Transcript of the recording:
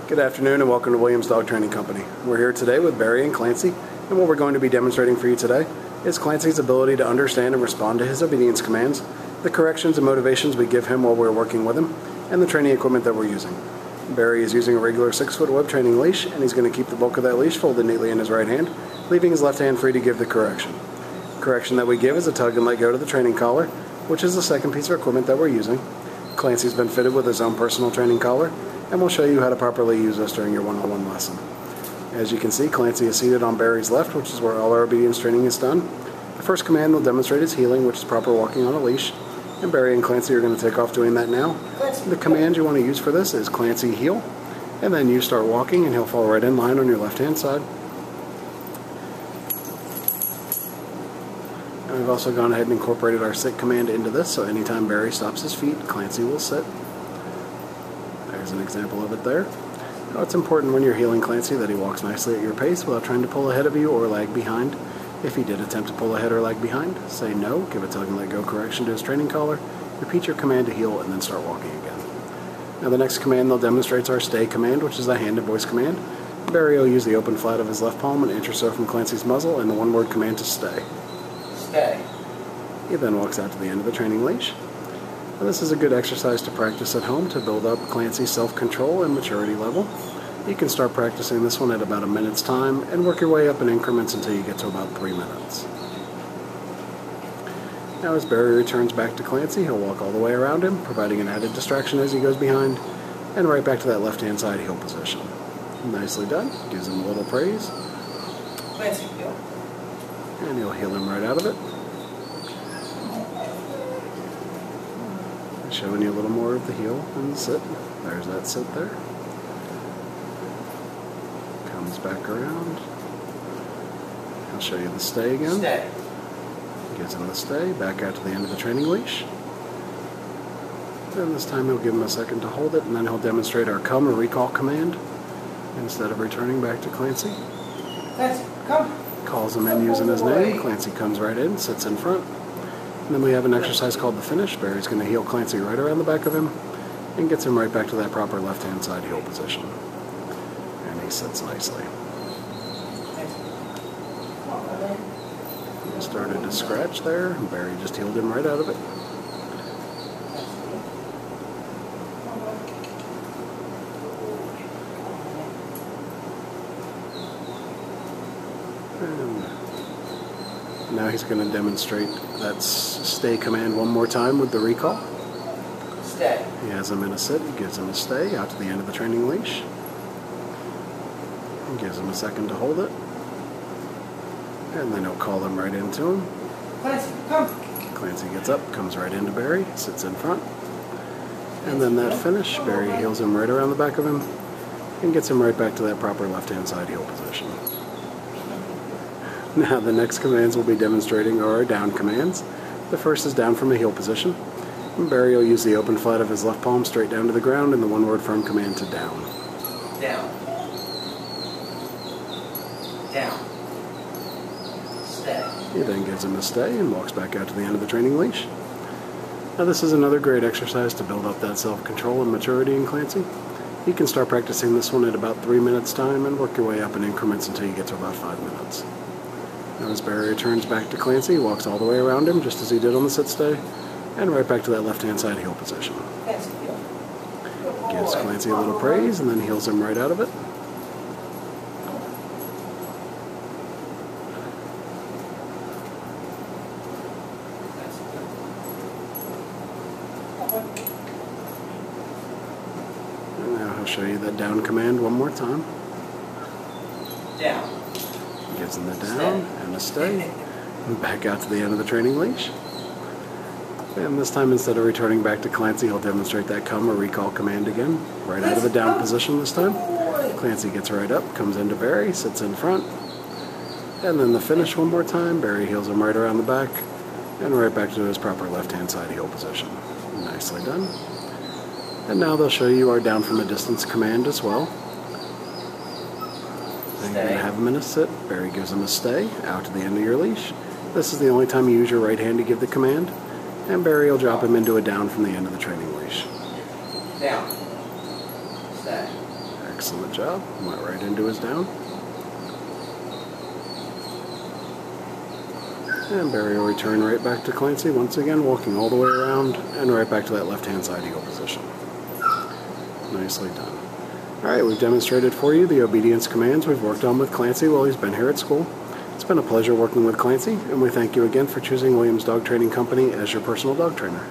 Good afternoon and welcome to Williams Dog Training Company. We're here today with Barry and Clancee, and what we're going to be demonstrating for you today is Clancee's ability to understand and respond to his obedience commands, the corrections and motivations we give him while we're working with him, and the training equipment that we're using. Barry is using a regular 6-foot web training leash, and he's going to keep the bulk of that leash folded neatly in his right hand, leaving his left hand free to give the correction. The correction that we give is a tug and let go to the training collar, which is the second piece of equipment that we're using. Clancee's been fitted with his own personal training collar, and we'll show you how to properly use this during your one-on-one lesson. As you can see, Clancee is seated on Barry's left, which is where all our obedience training is done. The first command will demonstrate his heeling, which is proper walking on a leash, and Barry and Clancee are going to take off doing that now. The command you want to use for this is Clancee heel, and then you start walking and he'll fall right in line on your left-hand side. And we've also gone ahead and incorporated our sit command into this, so anytime Barry stops his feet, Clancee will sit. There's an example of it there. Now it's important when you're heeling Clancee that he walks nicely at your pace without trying to pull ahead of you or lag behind. If he did attempt to pull ahead or lag behind, say no, give a tug and let go correction to his training collar, repeat your command to heel, and then start walking again. Now the next command they'll demonstrate is our stay command, which is a hand and voice command. Barry will use the open flat of his left palm and inch or so from Clancee's muzzle and the one-word command to stay. Stay. He then walks out to the end of the training leash. Now, this is a good exercise to practice at home to build up Clancee's self-control and maturity level. You can start practicing this one at about a minute's time and work your way up in increments until you get to about 3 minutes. Now as Barry returns back to Clancee, he'll walk all the way around him, providing an added distraction as he goes behind, and right back to that left-hand side heel position. Nicely done. Gives him a little praise. Clancee heel. And he'll heel him right out of it. Showing you a little more of the heel and the sit. There's that sit there. Comes back around. I'll show you the stay again. Stay. Gives him the stay. Back out to the end of the training leash. And this time he'll give him a second to hold it, and then he'll demonstrate our come or recall command instead of returning back to Clancee. Clancee, come. Calls him in using his name. Clancee comes right in, sits in front. And then we have an exercise called the finish. Barry's going to heel Clancee right around the back of him and gets him right back to that proper left-hand side heel position. And he sits nicely. He started to scratch there, and Barry just heeled him right out of it. And now he's going to demonstrate that stay command one more time with the recall. Stay. He has him in a sit, gives him a stay out to the end of the training leash. And gives him a second to hold it. And then he'll call him right into him. Clancee, come. Clancee gets up, comes right into Barry, sits in front. And then that finish, Barry heels him right around the back of him and gets him right back to that proper left-hand side heel position. Now the next commands we'll be demonstrating are our down commands. The first is down from a heel position. And Barry will use the open flat of his left palm straight down to the ground and the one-word firm command to down. Down. Down. Stay. He then gives him a stay and walks back out to the end of the training leash. Now this is another great exercise to build up that self-control and maturity in Clancee. You can start practicing this one at about 3 minutes time and work your way up in increments until you get to about 5 minutes. Now as Barry returns back to Clancee, he walks all the way around him just as he did on the sit stay and right back to that left-hand side heel position. Gives Clancee a little praise and then heels him right out of it. And now he'll show you that down command one more time. Down. Gives him the down and a stay. And back out to the end of the training leash. And this time, instead of returning back to Clancee, he'll demonstrate that come or recall command again. Right out of the down position this time. Clancee gets right up, comes into Barry, sits in front. And then the finish one more time. Barry heels him right around the back and right back to his proper left-hand side heel position. Nicely done. And now they'll show you our down from a distance command as well. Then you're going to have him in a sit. Barry gives him a stay out to the end of your leash. This is the only time you use your right hand to give the command. And Barry will drop him into a down from the end of the training leash. Down. Stay. Excellent job. Went right into his down. And Barry will return right back to Clancee, once again walking all the way around and right back to that left-hand side eagle position. Nicely done. Alright, we've demonstrated for you the obedience commands we've worked on with Clancee while he's been here at school. It's been a pleasure working with Clancee, and we thank you again for choosing Williams Dog Training Company as your personal dog trainer.